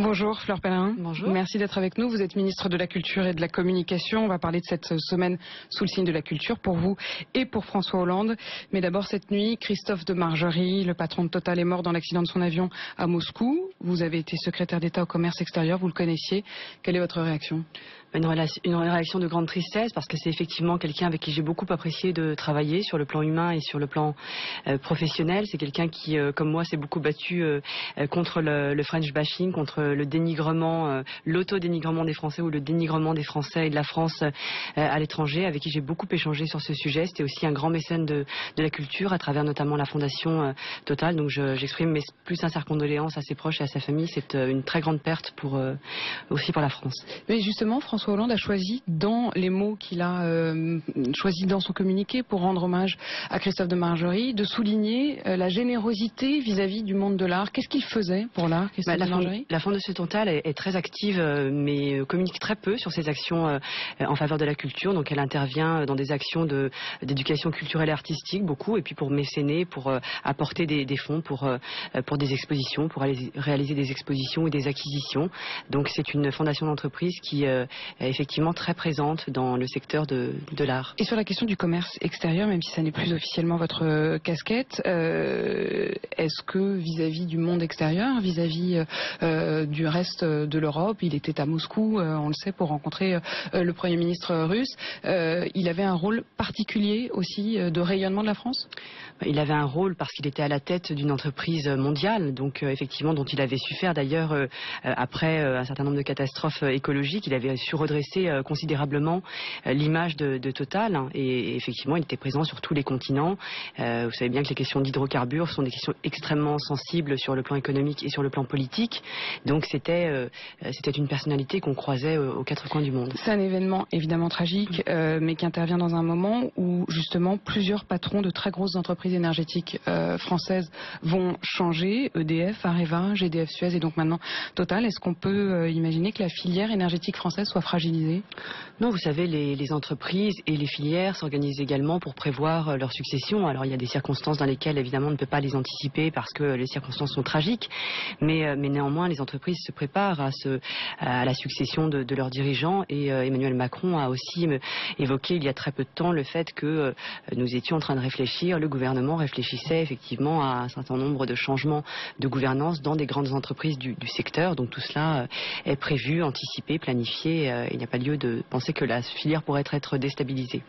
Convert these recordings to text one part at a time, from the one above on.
Bonjour Fleur Pellerin. Bonjour. Merci d'être avec nous. Vous êtes ministre de la Culture et de la Communication. On va parler de cette semaine sous le signe de la culture pour vous et pour François Hollande. Mais d'abord cette nuit, Christophe de Margerie, le patron de Total, est mort dans l'accident de son avion à Moscou. Vous avez été secrétaire d'État au commerce extérieur, vous le connaissiez. Quelle est votre réaction ? Une réaction de grande tristesse parce que c'est effectivement quelqu'un avec qui j'ai beaucoup apprécié de travailler sur le plan humain et sur le plan professionnel. C'est quelqu'un qui, comme moi, s'est beaucoup battu contre le French bashing, contre le dénigrement, l'auto-dénigrement des Français ou le dénigrement des Français et de la France à l'étranger, avec qui j'ai beaucoup échangé sur ce sujet. C'était aussi un grand mécène de la culture à travers notamment la Fondation Total. Donc j'exprime mes plus sincères condoléances à ses proches et à sa famille. C'est une très grande perte aussi pour la France. Mais justement, François Hollande a choisi dans les mots qu'il a choisi dans son communiqué pour rendre hommage à Christophe de Margerie de souligner la générosité vis-à-vis du monde de l'art. Qu'est-ce qu'il faisait pour l'art, Christophe de Margerie ? La Fondation Total est très active mais communique très peu sur ses actions en faveur de la culture. Donc elle intervient dans des actions d'éducation culturelle et artistique beaucoup, et puis pour mécéner, pour apporter des fonds pour des expositions, pour réaliser des expositions et des acquisitions. Donc c'est une fondation d'entreprise qui est effectivement très présente dans le secteur de l'art. Et sur la question du commerce extérieur, même si ça n'est plus officiellement votre casquette, est-ce que vis-à-vis du monde extérieur, vis-à-vis du reste de l'Europe, il était à Moscou, on le sait, pour rencontrer le Premier ministre russe, il avait un rôle particulier aussi de rayonnement de la France ? Il avait un rôle parce qu'il était à la tête d'une entreprise mondiale, donc effectivement dont il avait su faire d'ailleurs après un certain nombre de catastrophes écologiques. Il avait su redresser considérablement l'image de Total, hein, et effectivement il était présent sur tous les continents. Vous savez bien que les questions d'hydrocarbures sont des questions extrêmement sensibles sur le plan économique et sur le plan politique. Donc c'était une personnalité qu'on croisait aux quatre coins du monde. C'est un événement évidemment tragique, mais qui intervient dans un moment où justement plusieurs patrons de très grosses entreprises énergétiques françaises vont changer, EDF, Areva, GDF Suez et donc maintenant Total. Est-ce qu'on peut imaginer que la filière énergétique française soit fragilisée ? Non, vous savez, les entreprises et les filières s'organisent également pour prévoir leur succession. Alors il y a des circonstances dans lesquelles évidemment on ne peut pas les anticiper parce que les circonstances sont tragiques, mais néanmoins les entreprises se préparent à la succession de leurs dirigeants, et Emmanuel Macron a aussi évoqué il y a très peu de temps le fait que nous étions en train de réfléchir, le gouvernement réfléchissait effectivement à un certain nombre de changements de gouvernance dans des grandes entreprises du secteur. Donc tout cela est prévu, anticipé, planifié. Il n'y a pas lieu de penser que la filière pourrait être déstabilisée.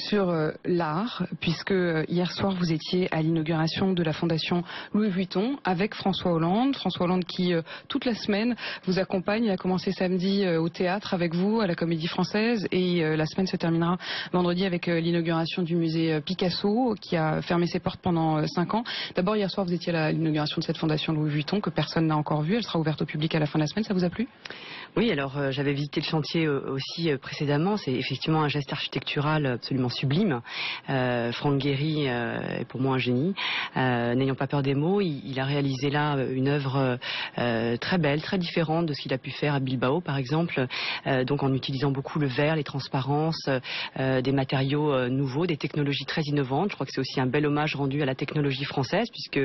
Sur l'art, puisque hier soir vous étiez à l'inauguration de la Fondation Louis Vuitton avec François Hollande. François Hollande qui toute la semaine vous accompagne. Il a commencé samedi au théâtre avec vous, à la Comédie Française, et la semaine se terminera vendredi avec l'inauguration du musée Picasso qui a fermé ses portes pendant 5 ans. D'abord, hier soir vous étiez à l'inauguration de cette Fondation Louis Vuitton que personne n'a encore vue. Elle sera ouverte au public à la fin de la semaine. Ça vous a plu ? Oui, alors j'avais visité le chantier aussi précédemment. C'est effectivement un geste architectural absolument sublime. Franck Gehry est pour moi un génie. N'ayant pas peur des mots, il a réalisé là une œuvre très belle, très différente de ce qu'il a pu faire à Bilbao par exemple, donc en utilisant beaucoup le verre, les transparences, des matériaux nouveaux, des technologies très innovantes. Je crois que c'est aussi un bel hommage rendu à la technologie française, puisque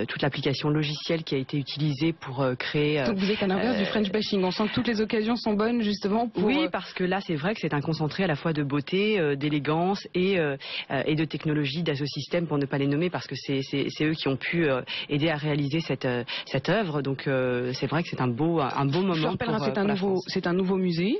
toute l'application logicielle qui a été utilisée pour créer... Donc vous êtes à l'inverse du French bashing. On sent que toutes les occasions sont bonnes justement pour... Oui, parce que là c'est vrai que c'est un concentré à la fois de beauté, d'élégance et de technologie, d'Azosystème pour ne pas les nommer, parce que c'est eux qui ont pu aider à réaliser cette œuvre. Donc c'est vrai que c'est un beau moment pour la France. C'est un nouveau musée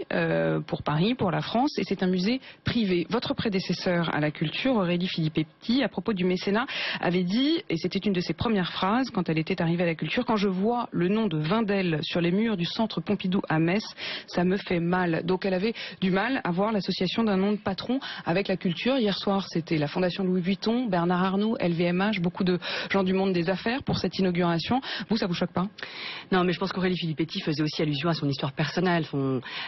pour Paris, pour la France, et c'est un musée privé. Votre prédécesseur à la culture, Aurélie Filippetti, à propos du mécénat, avait dit, et c'était une de ses premières phrases quand elle était arrivée à la culture: quand je vois le nom de Wendel sur les murs du centre Pompidou à Metz, ça me fait mal. Donc elle avait du mal à voir l'association d'un nom de patron avec la culture. Hier soir, c'était la Fondation Louis Vuitton, Bernard Arnault, LVMH, beaucoup de gens du monde des affaires pour cette inauguration. Vous, ça vous choque pas? Non, mais je pense qu'Aurélie Filippetti faisait aussi allusion à son histoire personnelle.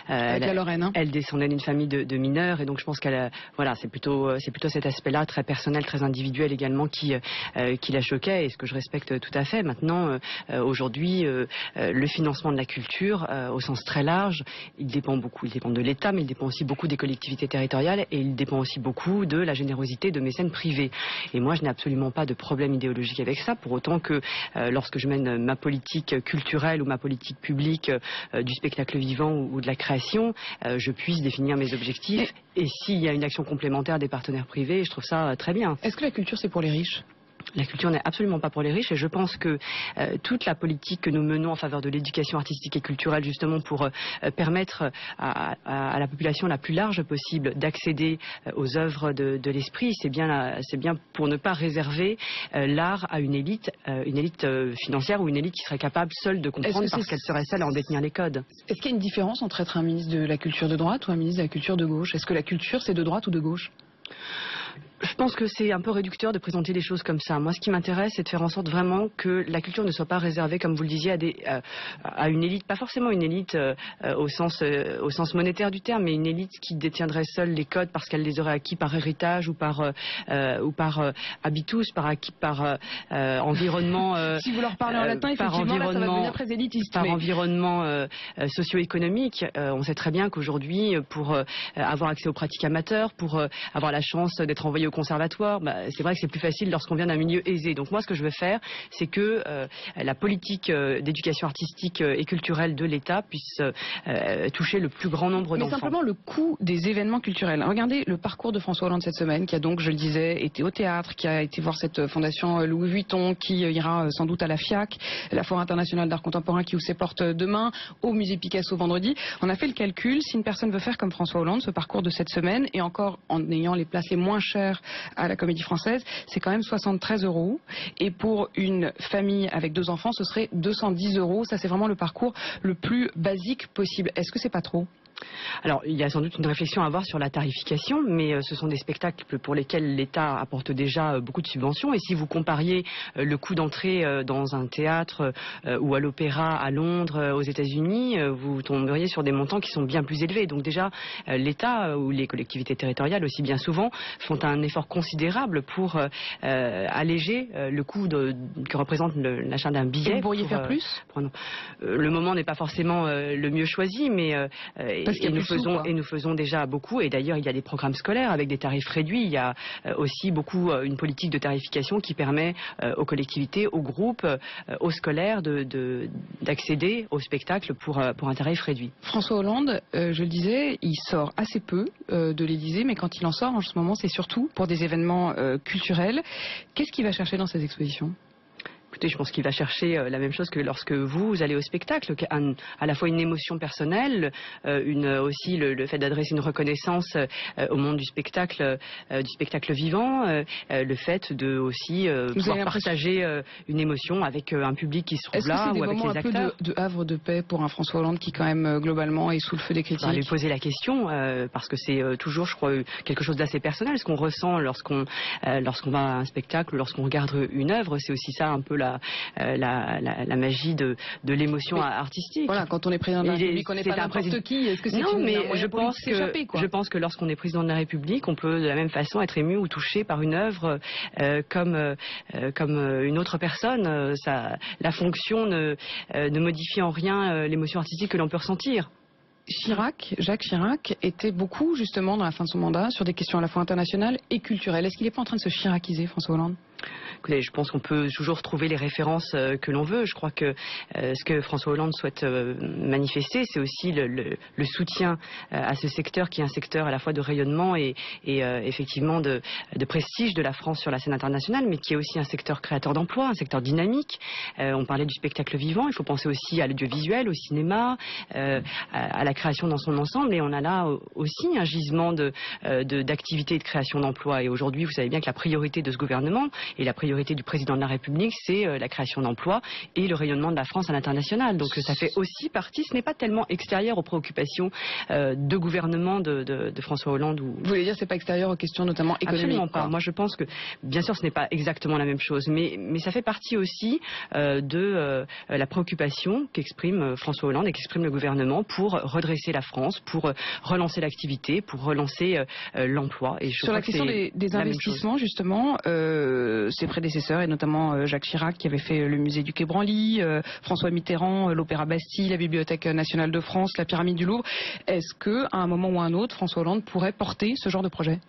Avec la Lorraine, hein. Elle descendait d'une famille de mineurs, et donc je pense qu'elle, voilà, c'est plutôt cet aspect-là, très personnel, très individuel également, qui la choquait, et ce que je respecte tout à fait. Maintenant, aujourd'hui, le financement de la culture au sens très large, il dépend beaucoup. Il dépend de l'État, mais il dépend aussi beaucoup des collectivités territoriales et il dépend aussi beaucoup de la générosité de mécènes privés. Et moi, je n'ai absolument pas de problème idéologique avec ça, pour autant que lorsque je mène ma politique culturelle ou ma politique publique du spectacle vivant ou de la création, je puisse définir mes objectifs. Et s'il y a une action complémentaire des partenaires privés, je trouve ça très bien. Est-ce que la culture, c'est pour les riches ? La culture n'est absolument pas pour les riches et je pense que toute la politique que nous menons en faveur de l'éducation artistique et culturelle, justement pour permettre à la population la plus large possible d'accéder aux œuvres de l'esprit, c'est bien pour ne pas réserver l'art à une élite financière ou une élite qui serait capable seule de comprendre parce qu'elle serait seule à en détenir les codes. Est-ce qu'il y a une différence entre être un ministre de la culture de droite ou un ministre de la culture de gauche ? Est-ce que la culture, c'est de droite ou de gauche ? Je pense que c'est un peu réducteur de présenter les choses comme ça. Moi, ce qui m'intéresse, c'est de faire en sorte vraiment que la culture ne soit pas réservée, comme vous le disiez, à une élite, pas forcément une élite au sens monétaire du terme, mais une élite qui détiendrait seule les codes parce qu'elle les aurait acquis par héritage ou par habitus, par environnement. Si vous leur parlez en latin, effectivement, là, ça va devenir très élitiste. Par environnement socio-économique. On sait très bien qu'aujourd'hui, pour avoir accès aux pratiques amateurs, pour avoir la chance d'être envoyé au conservatoire, c'est vrai que c'est plus facile lorsqu'on vient d'un milieu aisé. Donc moi, ce que je veux faire, c'est que la politique d'éducation artistique et culturelle de l'État puisse toucher le plus grand nombre d'enfants. Mais simplement le coût des événements culturels. Regardez le parcours de François Hollande cette semaine, qui a donc, je le disais, été au théâtre, qui a été voir cette fondation Louis Vuitton, qui ira sans doute à la FIAC, la Foire internationale d'art contemporain qui ouvre ses portes demain, au musée Picasso vendredi. On a fait le calcul, si une personne veut faire comme François Hollande, ce parcours de cette semaine, et encore en ayant les places les moins chères à la Comédie Française, c'est quand même 73 €. Et pour une famille avec 2 enfants, ce serait 210 €. Ça, c'est vraiment le parcours le plus basique possible. Est-ce que c'est pas trop ? Alors, il y a sans doute une réflexion à avoir sur la tarification, mais ce sont des spectacles pour lesquels l'État apporte déjà beaucoup de subventions. Et si vous compariez le coût d'entrée dans un théâtre ou à l'opéra à Londres, aux États-Unis, vous tomberiez sur des montants qui sont bien plus élevés. Donc déjà, l'État ou les collectivités territoriales aussi bien souvent font un effort considérable pour alléger le coût que représente l'achat d'un billet. Et vous pourriez faire plus ? Le moment n'est pas forcément le mieux choisi, mais nous faisons déjà beaucoup. Et d'ailleurs, il y a des programmes scolaires avec des tarifs réduits. Il y a aussi une politique de tarification qui permet aux collectivités, aux groupes, aux scolaires d'accéder au spectacle pour un tarif réduit. François Hollande, je le disais, il sort assez peu de l'Élysée, mais quand il en sort en ce moment, c'est surtout pour des événements culturels. Qu'est-ce qu'il va chercher dans ces expositions ? Écoutez, je pense qu'il va chercher la même chose que lorsque vous allez au spectacle, à la fois une émotion personnelle, aussi le fait d'adresser une reconnaissance au monde du spectacle vivant, le fait de aussi pouvoir partager une émotion avec un public qui se trouve là ou avec les acteurs. Est-ce que c'est des moments un peu de havre de paix pour un François Hollande qui quand même globalement est sous le feu des critiques ? On va lui poser la question parce que c'est toujours, je crois, quelque chose d'assez personnel. Ce qu'on ressent lorsqu'on va à un spectacle ou lorsqu'on regarde une œuvre, c'est aussi ça un peu la magie de l'émotion artistique. Voilà, quand on est président de la République, on n'est pas n'importe qui. Est-ce que c'est je pense que lorsqu'on est président de la République, on peut de la même façon être ému ou touché par une œuvre comme une autre personne. La fonction ne modifie en rien l'émotion artistique que l'on peut ressentir. Jacques Chirac était beaucoup justement dans la fin de son mandat sur des questions à la fois internationales et culturelles. Est-ce qu'il n'est pas en train de se chiraciser, François Hollande ? Écoutez, je pense qu'on peut toujours trouver les références que l'on veut. Je crois que ce que François Hollande souhaite manifester, c'est aussi le soutien à ce secteur qui est un secteur à la fois de rayonnement et effectivement de prestige de la France sur la scène internationale, mais qui est aussi un secteur créateur d'emplois, un secteur dynamique. On parlait du spectacle vivant, il faut penser aussi à l'audiovisuel, au cinéma, à la création dans son ensemble, et on a là aussi un gisement d'activité et de création d'emplois. Et aujourd'hui, vous savez bien que la priorité de ce gouvernement et la priorité du président de la République, c'est la création d'emplois et le rayonnement de la France à l'international. Donc ça fait aussi partie, ce n'est pas tellement extérieur aux préoccupations de gouvernement de François Hollande. Vous voulez dire c'est pas extérieur aux questions notamment économiques? Absolument pas. Moi je pense que, bien sûr ce n'est pas exactement la même chose, mais ça fait partie aussi de la préoccupation qu'exprime François Hollande et qu'exprime le gouvernement pour redresser la France, pour relancer l'activité, pour relancer l'emploi. Sur la question des investissements, justement, ses prédécesseurs, et notamment Jacques Chirac qui avait fait le musée du Quai Branly, François Mitterrand, l'Opéra Bastille, la Bibliothèque nationale de France, la pyramide du Louvre. Est-ce que, à un moment ou à un autre, François Hollande pourrait porter ce genre de projet ?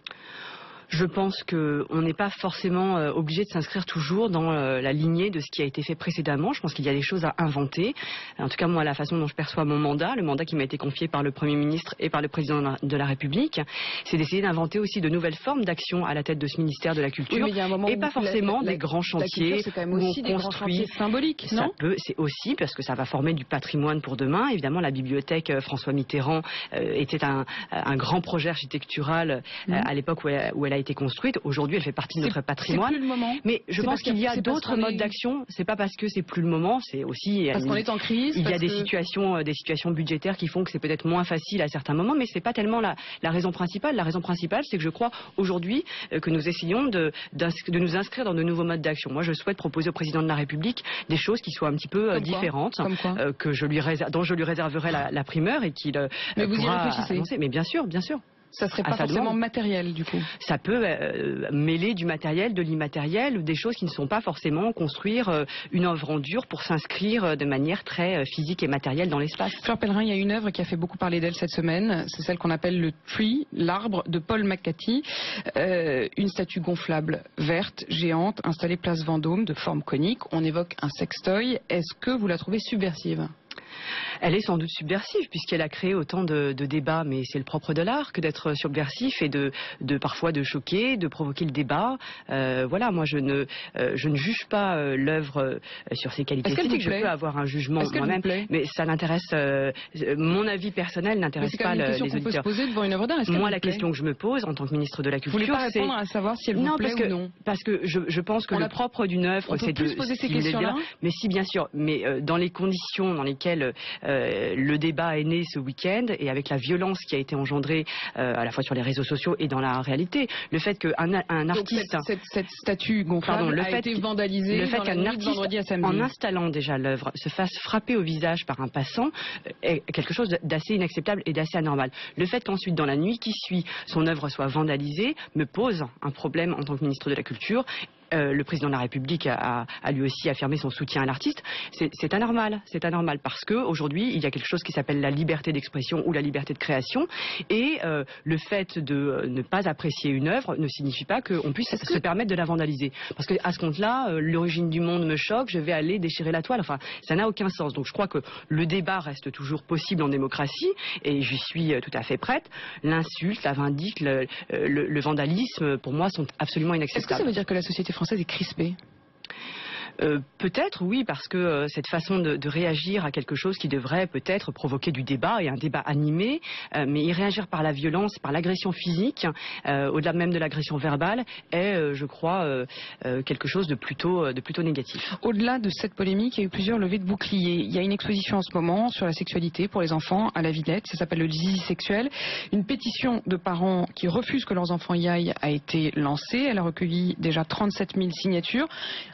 Je pense qu'on n'est pas forcément obligé de s'inscrire toujours dans la lignée de ce qui a été fait précédemment. Je pense qu'il y a des choses à inventer. En tout cas, moi, la façon dont je perçois mon mandat, le mandat qui m'a été confié par le Premier ministre et par le Président de la République, c'est d'essayer d'inventer aussi de nouvelles formes d'action à la tête de ce ministère de la Culture. Oui, et pas forcément des grands chantiers c'est quand même aussi des grands chantiers symboliques, non ? C'est aussi parce que ça va former du patrimoine pour demain. Évidemment, la bibliothèque François Mitterrand était un grand projet architectural à l'époque où elle a été construite. Aujourd'hui, elle fait partie de notre patrimoine. C'est plus le moment. Mais je pense qu'il y a d'autres modes d'action. C'est pas parce que c'est plus le moment, c'est aussi parce qu'on est en crise. Il y a des situations budgétaires qui font que c'est peut-être moins facile à certains moments, mais c'est pas tellement la raison principale. La raison principale, c'est que je crois aujourd'hui que nous essayons de nous inscrire dans de nouveaux modes d'action. Moi, je souhaite proposer au président de la République des choses qui soient un petit peu différentes, dont je lui réserverai la primeur et qu'il mais vous y réfléchissez. Annoncer. Mais bien sûr, bien sûr. Ça serait pas forcément matériel, du coup. Ça peut mêler du matériel, de l'immatériel, ou des choses qui ne sont pas forcément construire une œuvre en dur pour s'inscrire de manière très physique et matérielle dans l'espace. Fleur Pellerin, il y a une œuvre qui a fait beaucoup parler d'elle cette semaine. C'est celle qu'on appelle le Tree, l'arbre de Paul McCarthy. Une statue gonflable, verte, géante, installée place Vendôme, de forme conique. On évoque un sextoy. Est-ce que vous la trouvez subversive ? Elle est sans doute subversive puisqu'elle a créé autant de débats, mais c'est le propre de l'art que d'être subversif et parfois de choquer, de provoquer le débat. Voilà, moi je ne juge pas l'œuvre sur ses qualités esthétiques. Je peux avoir un jugement moi-même, mais ça n'intéresse. Mon avis personnel n'intéresse pas les auditeurs. C'est quand même une question qu'on peut se poser devant une œuvre d'art. Moi, la question que je me pose en tant que ministre de la Culture, vous voulez pas répondre à savoir si elle vous plaît ou non ? Parce que je pense que le propre d'une œuvre, c'est de poser ces questions-là. Mais si, bien sûr, mais dans les conditions dans lesquelles le débat est né ce week-end et avec la violence qui a été engendrée à la fois sur les réseaux sociaux et dans la réalité, le fait qu'un artiste... Cette statue gonflable a été vandalisée le fait qu'un artiste, vendredi à samedi, en installant déjà l'œuvre, se fasse frapper au visage par un passant est quelque chose d'assez inacceptable et d'assez anormal. Le fait qu'ensuite, dans la nuit qui suit, son œuvre soit vandalisée me pose un problème en tant que ministre de la Culture. Le président de la République a lui aussi affirmé son soutien à l'artiste. C'est anormal parce que aujourd'hui il y a quelque chose qui s'appelle la liberté d'expression ou la liberté de création et le fait de ne pas apprécier une œuvre ne signifie pas qu'on puisse se permettre de la vandaliser. Parce que à ce compte-là, l'origine du monde me choque, je vais aller déchirer la toile. Enfin, ça n'a aucun sens. Donc je crois que le débat reste toujours possible en démocratie et j'y suis tout à fait prête. L'insulte, la vindicte, le vandalisme, pour moi, sont absolument inacceptables. Est-ce que ça veut dire que la société française est crispée ? Peut-être oui, parce que cette façon de réagir à quelque chose qui devrait peut-être provoquer du débat et un débat animé, mais y réagir par la violence, par l'agression physique, au-delà même de l'agression verbale, est, je crois, quelque chose de plutôt négatif. Au-delà de cette polémique, il y a eu plusieurs levées de boucliers. Il y a une exposition en ce moment sur la sexualité pour les enfants à la Villette, ça s'appelle le Zizi sexuel. Une pétition de parents qui refusent que leurs enfants y aillent a été lancée. Elle a recueilli déjà 37 000 signatures.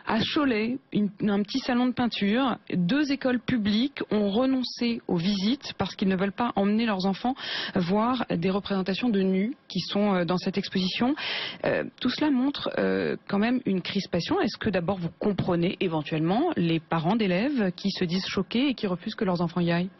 À Cholet, un petit salon de peinture, 2 écoles publiques ont renoncé aux visites parce qu'ils ne veulent pas emmener leurs enfants voir des représentations de nus qui sont dans cette exposition. Tout cela montre quand même une crispation. Est-ce que d'abord vous comprenez éventuellement les parents d'élèves qui se disent choqués et qui refusent que leurs enfants y aillent ?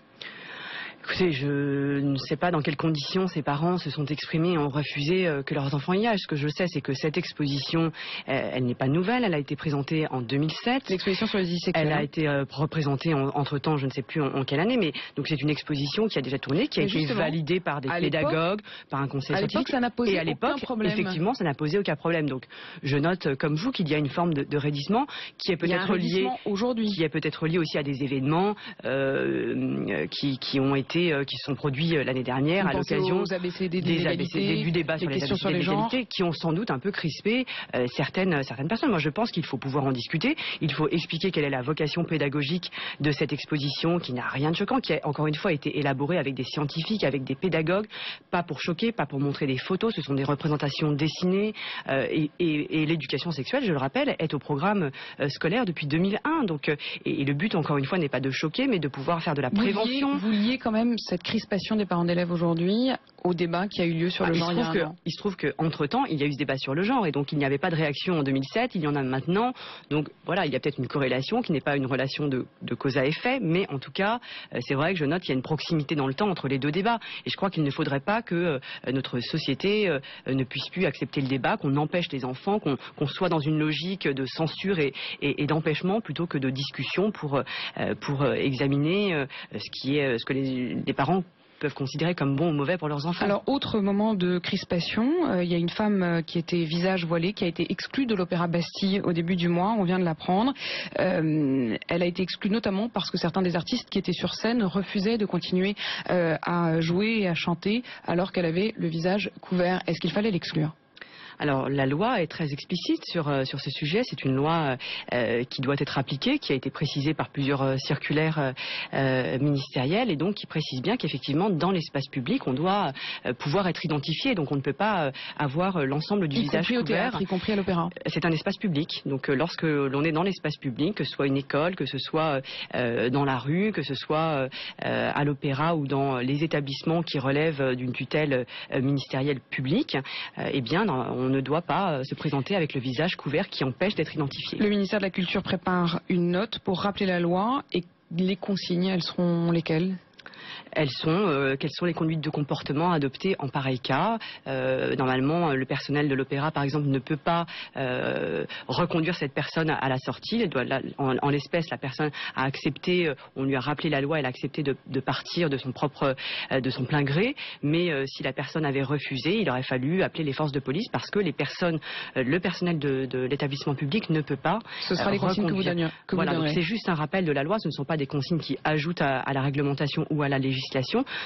Écoutez, je ne sais pas dans quelles conditions ces parents se sont exprimés et ont refusé que leurs enfants y aillent. Ce que je sais, c'est que cette exposition, elle n'est pas nouvelle. Elle a été présentée en 2007. L'exposition sur les Zizi sexuels. Elle a été représentée entre-temps, je ne sais plus en quelle année, mais donc c'est une exposition qui a déjà tourné, qui a été validée par des pédagogues, par un conseil scientifique. À l'époque, ça n'a posé aucun problème. Effectivement, ça n'a posé aucun problème. Donc, je note, comme vous, qu'il y a une forme de raidissement qui est peut-être lié aujourd'hui, qui est peut-être lié aussi à des événements qui sont produits l'année dernière à l'occasion du débat sur les ABCD d'égalité, qui ont sans doute un peu crispé certaines personnes. Moi, je pense qu'il faut pouvoir en discuter. Il faut expliquer quelle est la vocation pédagogique de cette exposition, qui n'a rien de choquant, qui a encore une fois été élaborée avec des scientifiques, avec des pédagogues, pas pour choquer, pas pour montrer des photos. Ce sont des représentations dessinées et l'éducation sexuelle, je le rappelle, est au programme scolaire depuis 2001. Donc, et le but, encore une fois, n'est pas de choquer, mais de pouvoir faire de la prévention. Vous liez quand même même cette crispation des parents d'élèves aujourd'hui au débat qui a eu lieu sur le genre il y a un an? Il se trouve qu'entre-temps, il y a eu ce débat sur le genre et donc il n'y avait pas de réaction en 2007, il y en a maintenant. Donc voilà, il y a peut-être une corrélation qui n'est pas une relation de cause à effet, mais en tout cas, c'est vrai que je note qu'il y a une proximité dans le temps entre les deux débats. Et je crois qu'il ne faudrait pas que notre société ne puisse plus accepter le débat, qu'on empêche les enfants, qu'on soit dans une logique de censure et d'empêchement plutôt que de discussion pour examiner ce que les parents peuvent considérer comme bon ou mauvais pour leurs enfants. Alors, autre moment de crispation, il y a une femme qui était visage voilé, qui a été exclue de l'Opéra Bastille au début du mois, on vient de l'apprendre. Elle a été exclue notamment parce que certains des artistes qui étaient sur scène refusaient de continuer à jouer et à chanter alors qu'elle avait le visage couvert. Est-ce qu'il fallait l'exclure ? Alors la loi est très explicite sur ce sujet. C'est une loi qui doit être appliquée, qui a été précisée par plusieurs circulaires ministérielles et donc qui précise bien qu'effectivement dans l'espace public on doit pouvoir être identifié. Donc on ne peut pas avoir l'ensemble du visage couvert. Y compris au théâtre, y compris à l'opéra. C'est un espace public. Donc lorsque l'on est dans l'espace public, que ce soit une école, que ce soit dans la rue, que ce soit à l'opéra ou dans les établissements qui relèvent d'une tutelle ministérielle publique, eh bien on ne doit pas se présenter avec le visage couvert qui empêche d'être identifié. Le ministère de la Culture prépare une note pour rappeler la loi et les consignes, elles seront lesquelles ? Quelles sont les conduites de comportement adoptées en pareil cas. Normalement, le personnel de l'opéra, par exemple, ne peut pas reconduire cette personne à la sortie. En l'espèce, la personne a accepté, on lui a rappelé la loi, elle a accepté de partir de son plein gré. Mais si la personne avait refusé, il aurait fallu appeler les forces de police parce que le personnel de l'établissement public ne peut pas. Ce sera les consignes que vous donnerez. Voilà, donc c'est juste un rappel de la loi. Ce ne sont pas des consignes qui ajoutent à la réglementation ou à la législation.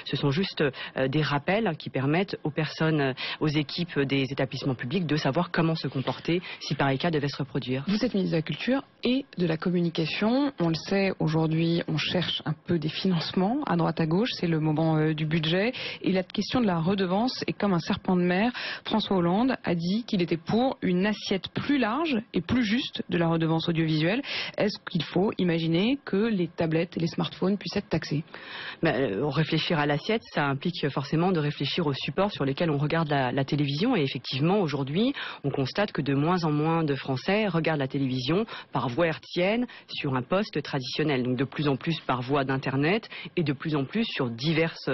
Ce sont juste des rappels qui permettent aux personnes, aux équipes des établissements publics de savoir comment se comporter si pareil cas devait se reproduire. Vous êtes ministre de la Culture et de la Communication. On le sait, aujourd'hui, on cherche un peu des financements à droite à gauche. C'est le moment du budget. Et la question de la redevance est comme un serpent de mer. François Hollande a dit qu'il était pour une assiette plus large et plus juste de la redevance audiovisuelle. Est-ce qu'il faut imaginer que les tablettes et les smartphones puissent être taxés ? Réfléchir à l'assiette, ça implique forcément de réfléchir aux supports sur lesquels on regarde la télévision. Et effectivement, aujourd'hui, on constate que de moins en moins de Français regardent la télévision par voie hertzienne sur un poste traditionnel. Donc de plus en plus par voie d'Internet et de plus en plus sur diverses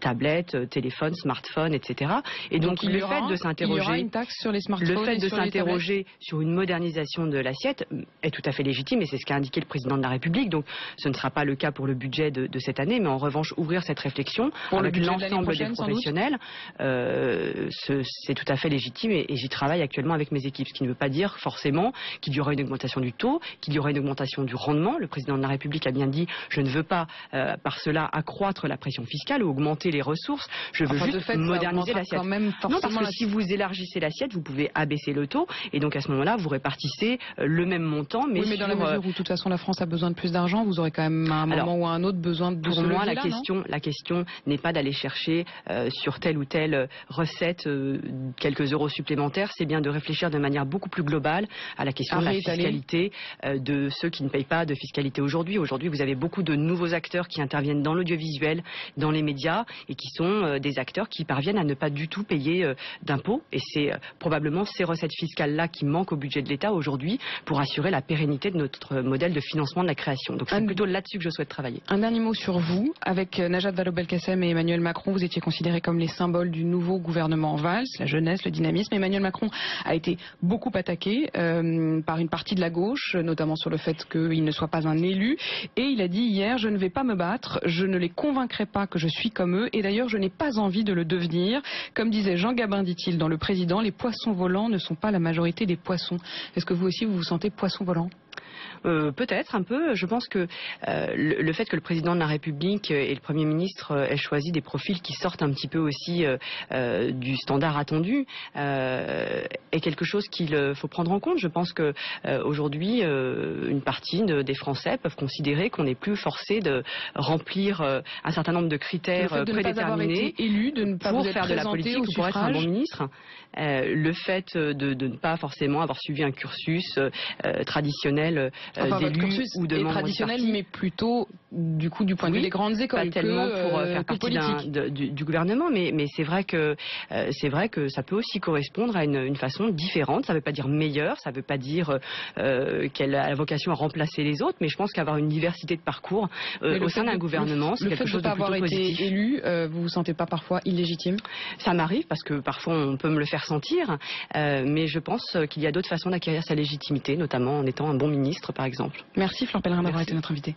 tablettes, téléphones, smartphones, etc. Et donc le fait de s'interroger, il y aura une taxe sur les smartphones, le fait de s'interroger sur une modernisation de l'assiette est tout à fait légitime et c'est ce qu'a indiqué le président de la République. Donc ce ne sera pas le cas pour le budget de cette année, mais en revanche ouvrir cette réflexion pour avec l'ensemble des professionnels, c'est tout à fait légitime et j'y travaille actuellement avec mes équipes. Ce qui ne veut pas dire forcément qu'il y aura une augmentation du taux, qu'il y aura une augmentation du rendement. Le président de la République a bien dit je ne veux pas par cela accroître la pression fiscale ou augmenter les ressources. Je veux juste moderniser l'assiette. Non, parce que si vous élargissez l'assiette, vous pouvez abaisser le taux et donc à ce moment-là, vous répartissez le même montant. Mais, oui, mais dans la mesure où de toute façon la France a besoin de plus d'argent, vous aurez quand même à un moment ou à un autre besoin de pour moi, la question n'est pas d'aller chercher sur telle ou telle recette quelques euros supplémentaires, c'est bien de réfléchir de manière beaucoup plus globale à la question de la fiscalité de ceux qui ne payent pas de fiscalité aujourd'hui. Aujourd'hui, vous avez beaucoup de nouveaux acteurs qui interviennent dans l'audiovisuel, dans les médias et qui sont des acteurs qui parviennent à ne pas du tout payer d'impôts et c'est probablement ces recettes fiscales-là qui manquent au budget de l'État aujourd'hui pour assurer la pérennité de notre modèle de financement de la création. Donc c'est plutôt là-dessus que je souhaite travailler. Un dernier mot sur vous. Avec Najat Vallaud-Belkacem et Emmanuel Macron, vous étiez considérés comme les symboles du nouveau gouvernement Valls, la jeunesse, le dynamisme. Emmanuel Macron a été beaucoup attaqué par une partie de la gauche, notamment sur le fait qu'il ne soit pas un élu. Et il a dit hier, je ne vais pas me battre, je ne les convaincrai pas que je suis comme eux. Et d'ailleurs, je n'ai pas envie de le devenir. Comme disait Jean Gabin, dit-il, dans Le Président, les poissons volants ne sont pas la majorité des poissons. Est-ce que vous aussi, vous vous sentez poisson volant ? Peut-être un peu. Je pense que le fait que le président de la République et le Premier ministre aient choisi des profils qui sortent un petit peu aussi du standard attendu est quelque chose qu'il faut prendre en compte. Je pense que aujourd'hui, une partie des Français peuvent considérer qu'on n'est plus forcé de remplir un certain nombre de critères prédéterminés pour faire de la politique ou pour être un bon ministre. Le fait de ne pas forcément avoir suivi un cursus traditionnel d'élus ou de membres traditionnel, du parti. mais plutôt du coup du point de vue des grandes écoles, pas tellement pour faire partie du gouvernement, mais c'est vrai que ça peut aussi correspondre à une façon différente. Ça ne veut pas dire meilleure, ça ne veut pas dire qu'elle a la vocation à remplacer les autres, mais je pense qu'avoir une diversité de parcours au sein d'un gouvernement, c'est quelque chose de plutôt positif. Le fait de ne pas avoir été élu, vous vous sentez pas parfois illégitime? Ça m'arrive parce que parfois on peut me le faire sentir, mais je pense qu'il y a d'autres façons d'acquérir sa légitimité, notamment en étant un bon ministre, par exemple. Merci Fleur Pellerin d'avoir été notre invitée.